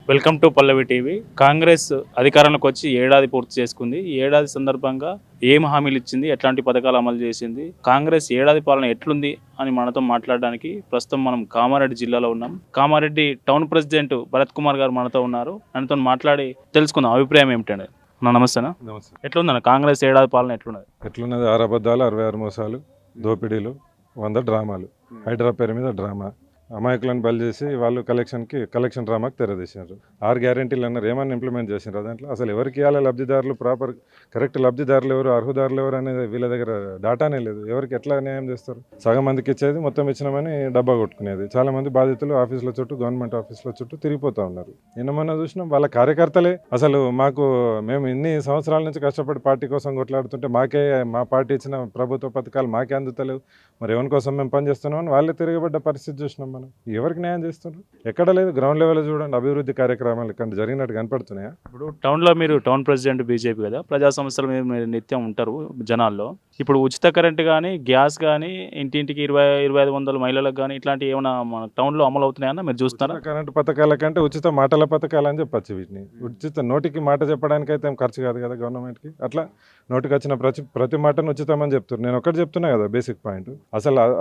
Welcome to Pallavi TV. Congress అధికారంలోకి వచ్చి ఏడాది పూర్తి చేసుకుంది. ఈ ఏడాది సందర్భంగా ఏం హామీలు ఇచ్చింది, ఎట్లాంటి పథకాలు అమలు చేసింది, కాంగ్రెస్ ఏడాది పాలన ఎట్లుంది అని మనతో మాట్లాడడానికి ప్రస్తుతం మనం కామారెడ్డి జిల్లాలో ఉన్నాం. కామారెడ్డి టౌన్ ప్రెసిడెంట్ భరత్ కుమార్ గారు మనతో ఉన్నారు. ఆయనతో మాట్లాడి తెలుసుకుందాం అభిప్రాయం ఏమిటండి. నమస్తేనా. నమస్తే. ఎట్లుందన్న కాంగ్రెస్ ఏడాది పాలన ఎట్లున్నది? ఎట్లున్నది? 6 అబద్ధాలు, 66 మోసాలు, దోపిడీలు, 100 డ్రామాలు. హైడ్రా పేరు మీద డ్రామా. అమాయకులను బలి చేసి వాళ్ళు కలెక్షన్ డ్రామాకి తెరదీసినారు. 6 గ్యారెంటీలు అన్నారు. ఏమన్నా ఇంప్లిమెంట్ చేసినారు దాంట్లో? అసలు ఎవరికి ఇవ్వాలి లబ్ధిదారులు, ప్రాపర్ కరెక్ట్ లబ్ధిదారులు ఎవరు, అర్హుదారులు ఎవరు అనేది వీళ్ళ దగ్గర డాటానే లేదు. ఎవరికి ఎట్లా న్యాయం చేస్తారు? సగం మందికి ఇచ్చేది, మొత్తం ఇచ్చినామని డబ్బా కొట్టుకునేది. చాలా మంది బాధితులు ఆఫీసుల చుట్టూ, గవర్నమెంట్ ఆఫీసుల చుట్టూ తిరిగిపోతూ ఉన్నారు. నిన్న మొన్న చూసినాం వాళ్ళ కార్యకర్తలే అసలు మేము ఇన్ని సంవత్సరాల నుంచి కష్టపడి పార్టీ కోసం కొట్లాడుతుంటే మా పార్టీ ఇచ్చిన ప్రభుత్వ పథకాలు మాకే అందుతలేవు, మరి ఎవరి కోసం మేము పనిచేస్తున్నామని వాళ్ళే తిరగబడ్డ పరిస్థితి చూసినాం. మనం ఎవరికి న్యాయం చేస్తున్నారు? ఎక్కడ లేదు. గ్రౌండ్ లెవెల్ చూడండి, అభివృద్ధి కార్యక్రమాలు ఇక్కడ జరిగినట్టు కనపడుతున్నాయా? ఇప్పుడు టౌన్లో మీరు టౌన్ ప్రెసిడెంట్ బీజేపీ కదా, ప్రజా సమస్యల మీద మీరు నిత్యం ఉంటారు జనాల్లో. ఇప్పుడు ఉచిత కరెంట్ కానీ, గ్యాస్ కానీ, ఇంటింటికి 2500 మహిళలకు కానీ ఇట్లాంటివి ఏమైనా మన టౌన్లో అమలు అవుతున్నాయన్నా మీరు చూస్తున్నారా? కరెంటు పథకాల కంటే ఉచిత మాటల పథకాలు అని చెప్పచ్చు వీటిని. ఉచిత నోటికి మాట చెప్పడానికి అయితే ఏం ఖర్చు కాదు కదా గవర్నమెంట్కి. అట్లా నోటికి వచ్చిన ప్రతి మాటను ఉచితమని చెప్తున్నారు. నేను ఒకటి చెప్తున్నా కదా, బేసిక్ పాయింట్.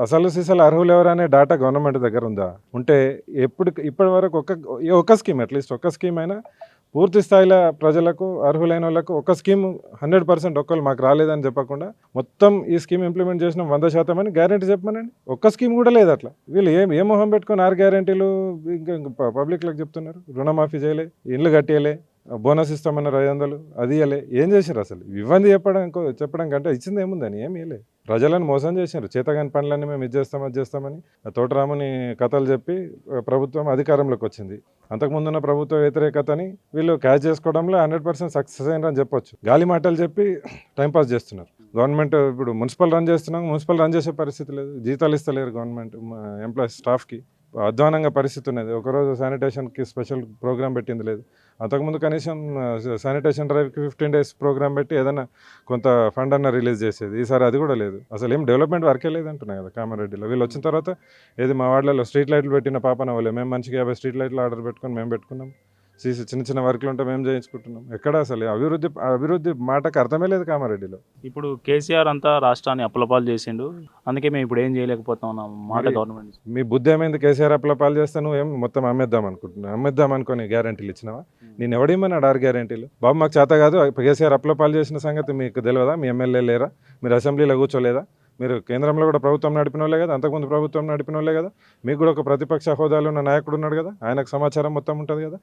అసలు సిసలు అర్హులు ఎవరనే డాటా గవర్నమెంట్ దగ్గర ఉందా? ఉంటే ఇప్పటి వరకు ఒక స్కీమ్, అట్లీస్ట్ ఒక స్కీమ్ అయినా పూర్తి స్థాయిలో ప్రజలకు, అర్హులైన వాళ్ళకు ఒక స్కీమ్ 100% ఒక్కళ్ళు మాకు రాలేదని చెప్పకుండా మొత్తం ఈ స్కీమ్ ఇంప్లిమెంట్ చేసిన 100% అని గ్యారెంటీ చెప్పమనండి. ఒక్క స్కీమ్ కూడా లేదు. అట్లా వీళ్ళు ఏ మొహం పెట్టుకొని 6 గ్యారెంటీలు ఇంకా పబ్లిక్లకు చెప్తున్నారు? రుణమాఫీ చేయలే, ఇల్లు కట్టేయలే, బోనస్ ఇస్తామన్నారు 500, అది ఇవ్వలే. ఏం చేశారు అసలు? ఇవ్వండి చెప్పడం కంటే ఇచ్చింది ఏముందని? ఏమి ఇవ్వలే. ప్రజలను మోసం చేశారు. చేతగాని పనులన్నీ మేము ఇది చేస్తామని తోటరాముని కథలు చెప్పి ప్రభుత్వం అధికారంలోకి వచ్చింది. అంతకుముందున్న ప్రభుత్వ వ్యతిరేకతని వీళ్ళు క్యాచ్ చేసుకోవడంలో 100% సక్సెస్ అయినారని చెప్పొచ్చు. గాలి మాటలు చెప్పి టైంపాస్ చేస్తున్నారు. గవర్నమెంట్ ఇప్పుడు మున్సిపల్ రన్ చేసే పరిస్థితి లేదు. జీతాలు ఇస్తలేరు గవర్నమెంట్ ఎంప్లాయీస్, స్టాఫ్కి. అధ్వానంగా పరిస్థితి ఉన్నది. ఒకరోజు శానిటేషన్కి స్పెషల్ ప్రోగ్రామ్ పెట్టింది లేదు. అంతకుముందు కనీసం శానిటేషన్ డ్రైవ్కి 15 days ప్రోగ్రామ్ పెట్టి ఏదైనా కొంత ఫండ్ అన్న రిలీజ్ చేసేది. ఈసారి అది కూడా లేదు. అసలు ఏం డెవలప్మెంట్ వర్కే లేదంటున్నాయి కదా కామారెడ్డిలో. వీళ్ళు వచ్చిన తర్వాత ఏది మా వార్డులలో స్ట్రీట్ లైట్లు పెట్టిన పాపన వాళ్ళు, మేము మంచిగా 50 స్ట్రీట్ లైట్లు ఆర్డర్ పెట్టుకొని మేము పెట్టుకున్నాం. చిన్న వర్క్లు ఉంటే మేము చేయించుకుంటున్నాం. ఎక్కడ అసలు అభివృద్ధి మాటకు అర్థమే లేదు కామారెడ్డిలో. ఇప్పుడు కేసీఆర్ అంతా రాష్ట్రాన్ని అప్పులపాలు చేసిండు, అందుకే మేము ఇప్పుడు ఏం చేయలేకపోతున్నాం మాట గవర్నమెంట్. మీ బుద్ధి ఏమైంది? కేసీఆర్ అప్పులపాలు చేస్తే నువ్వేం మొత్తం అమ్మేద్దాం అనుకుని గ్యారెంటీలు ఇచ్చినావా? నేను ఎవడేమన్నాడు 6 గ్యారెంటీలు? బాబు మాకు చేత కాదు, కేసీఆర్ అప్పులపాలు చేసిన సంగతి మీకు తెలియదా? మీ ఎమ్మెల్యే లేరా? మీరు అసెంబ్లీలో కూర్చోలేదా? మీరు కేంద్రంలో కూడా ప్రభుత్వం నడిపిన వాళ్ళే కదా, అంతకుముందు ప్రభుత్వం నడిపిన వాళ్ళే కదా. మీకు కూడా ఒక ప్రతిపక్ష హోదాలో ఉన్న నాయకుడు ఉన్నాడు కదా, ఆయనకు సమాచారం మొత్తం ఉంటుంది కదా.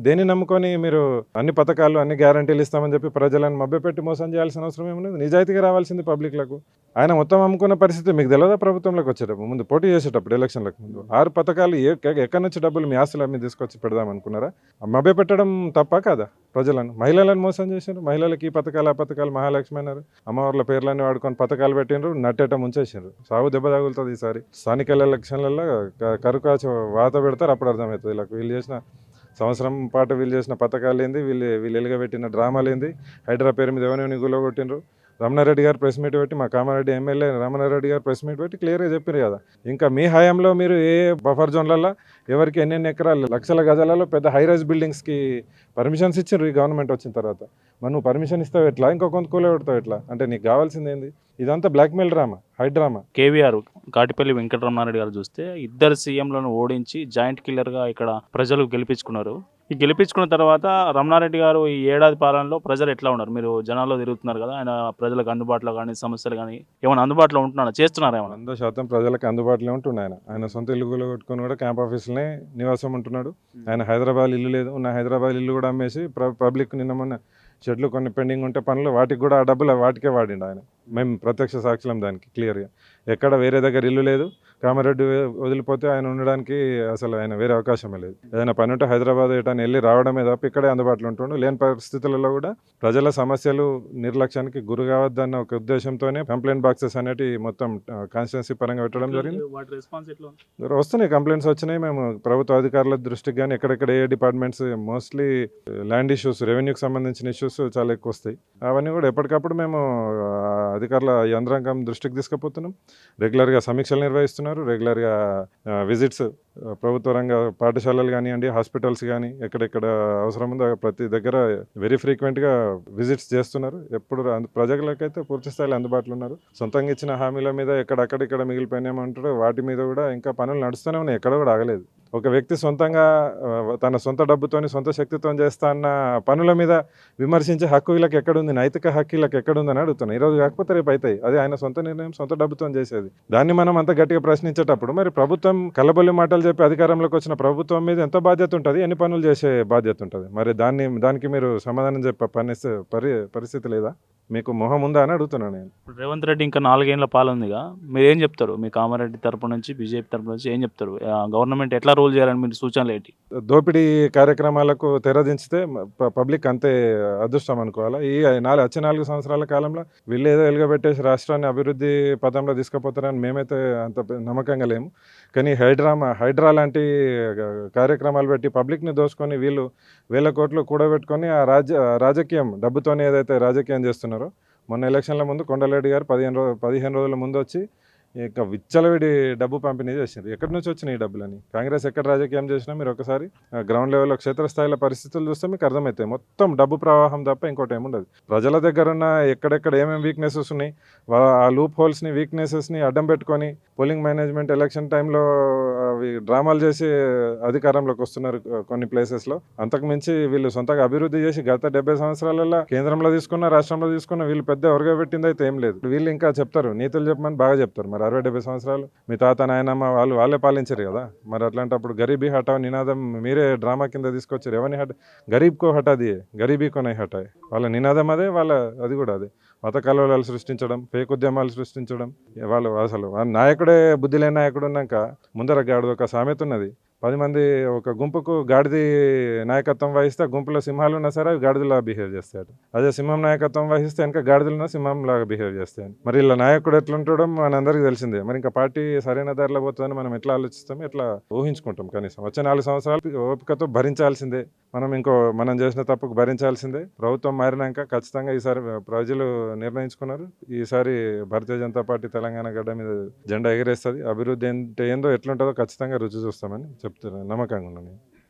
దేన్ని నమ్ముకొని మీరు అన్ని పథకాలు, అన్ని గ్యారంటీలు ఇస్తామని చెప్పి ప్రజలను మభ్యపెట్టి మోసం చేయాల్సిన అవసరం ఏమున్నది? నిజాయితీగా రావాల్సింది పబ్లిక్లకు. ఆయన మొత్తం అమ్ముకున్న పరిస్థితి మీకు తెలియదా? ప్రభుత్వంలోకి వచ్చేటప్పుడు, ముందు పోటీ చేసేటప్పుడు, ఎలక్షన్లకు ముందు 6 పథకాలు ఎక్కడి నుంచి డబ్బులు మీ ఆస్తుల మీద తీసుకొచ్చి పెడదాం అనుకున్నారా? మభ్యపెట్టడం తప్ప కాదా? ప్రజలను, మహిళలను మోసం చేశారు. మహిళలకి ఈ పథకాలు, ఆ పథకాలు, మహాలక్ష్మి అన్నారు, అమ్మవార్ల పేర్లన్నీ వాడుకొని పథకాలు పెట్టినారు, నట్టేట ముంచేసారు. సాగు దెబ్బ తగులుతుంది. ఈసారి స్థానిక ఎలక్షన్లలో కరుకాచి వాత పెడతారు, అప్పుడు అర్థమవుతుంది వీళ్ళకి. వీళ్ళు చేసిన సంవత్సరం పాటు వీళ్ళు చేసిన పథకాలు ఏంది, వీళ్ళు ఎలుగబెట్టిన డ్రామాలు ఏంది, హైడ్రా పేరు మీద ఎవరిని గుల్లగొట్టినరు. రమణారెడ్డి గారు ప్రెస్ మీట్ పెట్టి, మా కామారెడ్డి ఎమ్మెల్యే రమణారెడ్డి గారు ప్రెస్ మీట్ పెట్టి క్లియర్గా చెప్పారు కదా. ఇంకా మీ హయాంలో మీరు ఏ బఫర్ జోన్లలో ఎవరికి ఎన్నెన్ని ఎకరాలు, లక్షల గజాలలో పెద్ద హైరైజ్ బిల్డింగ్స్కి పర్మిషన్స్ ఇచ్చారు ఈ గవర్నమెంట్ వచ్చిన తర్వాత. మరి నువ్వు పర్మిషన్ ఇస్తావు ఎట్లా? ఇంకో కొంత కూలబెడతావు ఎట్లా? అంటే నీకు కావాల్సింది ఏంది? ఇదంతా blackmail drama, high drama. KVR Katipalli Venkataramana Reddy గారు చూస్తే 2 సీఎంలను ఓడించి జాయింట్ కిల్లర్గా ఇక్కడ ప్రజలు గెలిపించుకున్నారు. ఈ గెలిపించుకున్న తర్వాత రమణారెడ్డి గారు ఈ ఏడాది పాలనలో ప్రజలు ఎట్లా ఉన్నారు? మీరు జనాల్లో తిరుగుతున్నారు కదా, ఆయన ప్రజలకు అందుబాటులో కానీ, సమస్యలు కానీ ఏమైనా అందుబాటులో ఉంటున్నారా, చేస్తున్నారా? ఏమైనా 100% ప్రజలకు అందుబాటులో ఉంటున్నాయి. ఆయన సొంత ఇల్లు కొట్టుకొని కూడా క్యాంప్ ఆఫీసులనే నివాసం ఉంటున్నాడు. ఆయన హైదరాబాద్ ఇల్లు లేదు, ఉన్న హైదరాబాద్ ఇల్లు కూడా అమ్మేసి పబ్లిక్ నిన్న మొన్న షెడ్లు కొన్ని పెండింగ్ ఉంటే పనులు, వాటికి కూడా ఆ డబ్బులు వాటికే వాడిండు ఆయన. మేము ప్రత్యక్ష సాక్షులం దానికి క్లియర్గా. ఎక్కడ వేరే దగ్గర ఇల్లు లేదు. కామారెడ్డి వదిలిపోతే ఆయన ఉండడానికి అసలు ఆయన వేరే అవకాశమే లేదు. ఏదైనా పని ఉంటే హైదరాబాద్ ఎటైనా వెళ్ళి రావడమే తప్ప ఇక్కడే అందుబాటులో ఉంటుండు. లేని పరిస్థితులలో కూడా ప్రజల సమస్యలు నిర్లక్ష్యానికి గురి కావద్దన్న ఒక ఉద్దేశంతోనే కంప్లైంట్ బాక్సెస్ అనేవి మొత్తం కాన్స్టిట్యున్సీ పరంగా పెట్టడం జరిగింది. వస్తున్నాయి కంప్లైంట్స్ వచ్చినాయి. మేము ప్రభుత్వ అధికారుల దృష్టికి కానీ ఎక్కడెక్కడ ఏ డిపార్ట్మెంట్స్, మోస్ట్లీ ల్యాండ్ ఇష్యూస్, రెవెన్యూకి సంబంధించిన ఇష్యూస్ చాలా ఎక్కువ వస్తాయి. అవన్నీ కూడా ఎప్పటికప్పుడు మేము అధికారుల యంత్రాంగం దృష్టికి తీసుకుపోతున్నాం. రెగ్యులర్గా సమీక్షలు నిర్వహిస్తున్నారు. రెగ్యులర్గా విజిట్స్ ప్రభుత్వ రంగ పాఠశాలలు కానివ్వండి, హాస్పిటల్స్ కానీ ఎక్కడెక్కడ అవసరం ఉందో ప్రతి దగ్గర వెరీ ఫ్రీక్వెంట్గా విజిట్స్ చేస్తున్నారు. ఎప్పుడు ప్రజలకైతే పూర్తి స్థాయిలో అందుబాటులో ఉన్నారు. సొంతంగా ఇచ్చిన హామీల మీద ఎక్కడక్కడ మిగిలిపోయినామంటారో వాటి మీద కూడా ఇంకా పనులు నడుస్తూనే ఉన్నాయి, ఎక్కడ కూడా ఆగలేదు. ఒక వ్యక్తి సొంతంగా తన సొంత డబ్బుతోని సొంత శక్తితో చేస్తా అన్న పనుల మీద విమర్శించే హక్కు వీళ్ళకి ఎక్కడుంది, నైతిక హక్కు వీళ్ళకి ఎక్కడుందని అడుగుతున్నాను. ఈరోజు కాకపోతే రేపు అవుతాయి. అది ఆయన సొంత నిర్ణయం, సొంత డబ్బుతో చేసేది. దాన్ని మనం అంత గట్టిగా ప్రశ్నించేటప్పుడు మరి ప్రభుత్వం కల్లబొల్లి మాటలు చెప్పి అధికారంలోకి వచ్చిన ప్రభుత్వం మీద ఎంత బాధ్యత ఉంటుంది, ఎన్ని పనులు చేసే బాధ్యత ఉంటుంది? మరి దానికి మీరు సమాధానం చెప్పే పరిస్థితి లేదా? మీకు మొహం ఉందా అని అడుగుతున్నాను నేను. ఇప్పుడు రేవంత్ రెడ్డి ఇంకా 4 ఏళ్ల పాలన ఉందిగా, మీరు ఏం చెప్తారు? మీ కామారెడ్డి తరపు నుంచి, బీజేపీ తరపు నుంచి ఏం చెప్తారు? గవర్నమెంట్ ఎట్లా రూల్ చేయాలని మీరు సూచనలు ఏంటి? దోపిడీ కార్యక్రమాలకు తెరదించితే పబ్లిక్ అంతే అదృష్టం అనుకోవాలా. వచ్చే 4 సంవత్సరాల కాలంలో వీళ్ళు ఏదో వెలుగబెట్టేసి రాష్ట్రాన్ని అభివృద్ధి పథంలో తీసుకుపోతారని మేమైతే అంత నమ్మకంగా లేము. కానీ హైడ్రా లాంటి కార్యక్రమాలు పెట్టి పబ్లిక్ని దోచుకొని వీళ్ళు వేల కోట్లు కూడబెట్టుకొని ఆ రాజకీయం డబ్బుతోనే ఏదైతే రాజకీయం చేస్తున్నారో, మొన్న ఎలక్షన్ల ముందు కొండలరెడ్డి గారు 15 రోజుల ముందు వచ్చి ఇక విచ్చలవిడి డబ్బు పంపిణీ చేసింది. ఎక్కడి నుంచి వచ్చినాయి ఈ డబ్బులని? కాంగ్రెస్ ఎక్కడ రాజకీయం చేసినా మీరు ఒకసారి గ్రౌండ్ లెవెల్లో క్షేత్రస్థాయిలో పరిస్థితులు చూస్తే మీకు అర్థమవుతాయి. మొత్తం డబ్బు ప్రవాహం తప్ప ఇంకోటి ఏముండదు. ప్రజల దగ్గర ఉన్న ఎక్కడెక్కడ ఏమేమి వీక్నెసెస్ ఉన్నాయి, ఆ లూప్ హోల్స్ని, వీక్నెసెస్ని అడ్డం పెట్టుకొని పోలింగ్ మేనేజ్మెంట్ ఎలక్షన్ టైంలో అవి డ్రామాలు చేసి అధికారంలోకి వస్తున్నారు కొన్ని ప్లేసెస్లో. అంతకుమించి వీళ్ళు సొంతగా అభివృద్ధి చేసి గత 70 సంవత్సరాలలో కేంద్రంలో తీసుకున్న, రాష్ట్రంలో తీసుకున్న వీళ్ళు పెద్ద ఎవరుగా పెట్టింది అయితే ఏం లేదు. వీళ్ళు ఇంకా చెప్తారు, నీతులు చెప్పమని బాగా చెప్తారు. మరి 60-70 సంవత్సరాలు మీ తాత నాయనమ్మ వాళ్ళే పాలించారు కదా. మరి అట్లాంటప్పుడు గరీబీ హటావ్ నినాదం మీరే డ్రామా కింద తీసుకొచ్చారు. ఎవరిని గరీబ్ కో హటా దియే, గరీబీ కో నై హటాయ్. వాళ్ళ నినాదం అదే, అది కూడా అదే. మత కలవరాలు సృష్టించడం, ఫేక్ ఉద్యమాలు సృష్టించడం. వాళ్ళు అసలు నాయకుడే బుద్ధి లేని నాయకుడు ఉన్నాక ముందర గాడిద ఒక సామెత ఉన్నది, 10 మంది ఒక గుంపుకు గాడిది నాయకత్వం వహిస్తే గుంపులో సింహాలు ఉన్నా సరే అవి గాడిదలాగా బిహేవ్ చేస్తాడు. అదే సింహం నాయకత్వం వహిస్తే వెనక గాడిదలున్నా సింహం లాగా బిహేవ్ చేస్తాయి. మరి ఇలా నాయకుడు ఎట్లుంటాడో మనందరికీ తెలిసిందే. మరి ఇంకా పార్టీ సరైన దారిలో పోతుందని మనం ఎట్లా ఆలోచిస్తాం, ఎట్లా ఊహించుకుంటాం? కనీసం వచ్చే 4 సంవత్సరాలు ఓపికతో భరించాల్సిందే. మనం చేసిన తప్పుకు భరించాల్సిందే. ప్రభుత్వం మారినాక ఖచ్చితంగా ఈసారి ప్రజలు నిర్ణయించుకున్నారు. ఈసారి భారతీయ జనతా పార్టీ తెలంగాణ గడ్డ మీద జెండా ఎగిరేస్తుంది. అభివృద్ధి ఏందో ఎట్లుంటుందో ఖచ్చితంగా రుచి చూస్తామని చెప్తున్నాను, నమ్మకంగా ఉన్నాను.